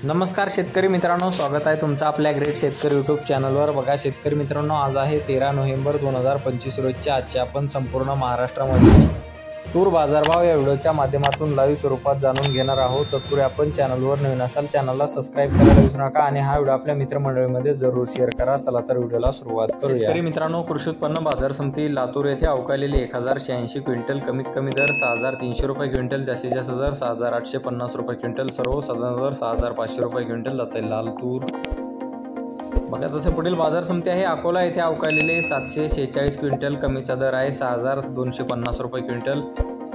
नमस्कार शेतकरी मित्रांनो, स्वागत आहे तुमचं आपल्या ग्रेट शेतकरी यूट्यूब चॅनलवर। बघा शेतकरी मित्रांनो, आज आहे 13 नोव्हेंबर 2025 रोजच्या आजचे आपण संपूर्ण महाराष्ट्रामध्ये तूर बाजारभाव या व्हिडिओच्या माध्यमातून लाईव्ह स्वरूपात जाणून घेणार आहोत। तत्पूर्वी आपण चॅनलवर नवीन असाल चॅनलला सबस्क्राइब करायला विसरू नका आणि हा व्हिडिओ आपल्या मित्रमंडळीमध्ये जरूर शेअर करा। चला तर व्हिडिओला सुरुवात करूया। शेतकरी मित्रांनो, कृषी उत्पन्न बाजार समिती लातूर येथे अवकालेली 1086 क्विंटल, कमीत कमी दर 6300 रुपये क्विंटल, जास्तीत जास्त दर 6850 रुपये क्विंटल, सर्वसाधारण दर 6500 रुपये क्विंटल जाते लाल तूर। बघा तसे पुढील बाजार समिती आहे अकोला येथे अवकालेले 746 क्विंटल, कमीचा दर आहे 6250 रुपये क्विंटल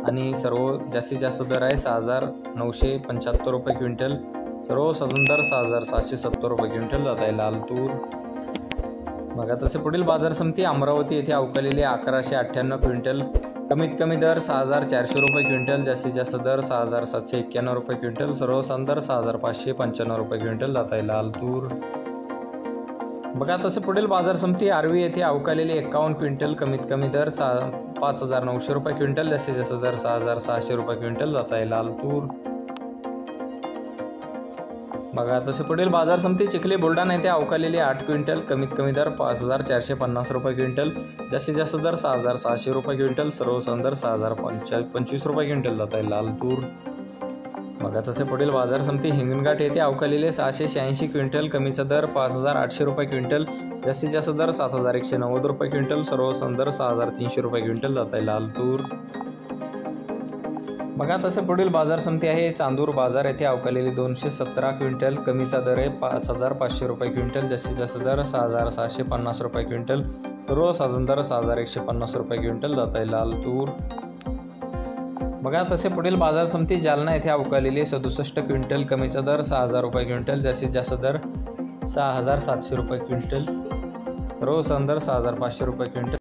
आणि सर्व जास्तीत जास्त दर आहे 6975 रुपये क्विंटल, सर्वसाधारण दर 6770 रुपये क्विंटल जात आहे लाल तूर। बघा तसे पुढील बाजार समिती अमरावती येथे अवकालेले 1198 क्विंटल, कमीत कमी दर 6400 रुपये क्विंटल, जास्तीत जास्त दर 6791 रुपये क्विंटल, सर्वसाधारण दर 6595 रुपये क्विंटल जात आहे लाल तूर। बघा तसे पुढील बाजार समिती आर्वी येथे अवकालेले 51 क्विंटल, कमीत कमी दर 5900 रुपये क्विंटल, जास्तीत जास्त दर 6600 रुपये क्विंटल जात आहे लाल तूर। बघा तसे पुढील बाजार समिती चिखली बुलढाणा येथे अवकालेले 8 क्विंटल, कमीत कमी दर 5450 रुपये क्विंटल, जास्तीत जास्त दर 6600 रुपये क्विंटल, सर्वसाधारण दर 6025 रुपये क्विंटल जात आहे लाल तूर। बघा तसे पुढील बाजार समिती हिंगणघाट येथे अवकालेले 686 क्विंटल, कमीचा दर 5800 रुपये क्विंटल, जास्तीत जास्त दर 7190 रुपये क्विंटल, सर्वसाधारण दर 6300 रुपये क्विंटल जात आहे लाल तूर। बघा तसे पुढील बाजार समिती आहे चांदूर बाजार येथे अवकालेली 217 क्विंटल, कमीचा दर आहे 5500 रुपये क्विंटल, जास्तीत जास्त दर 6750 रुपये क्विंटल, सर्वसाधारण दर 6150 रुपये क्विंटल जात आहे लाल तूर। बघा तसे पुढील बाजार समिती जालना येथे अवकालेली 67 क्विंटल, कमीचा दर 6000 रुपये क्विंटल, जास्तीत जास्त दर 6700 रुपये क्विंटल, सर्वसाधारण दर 6500 रुपये क्विंटल।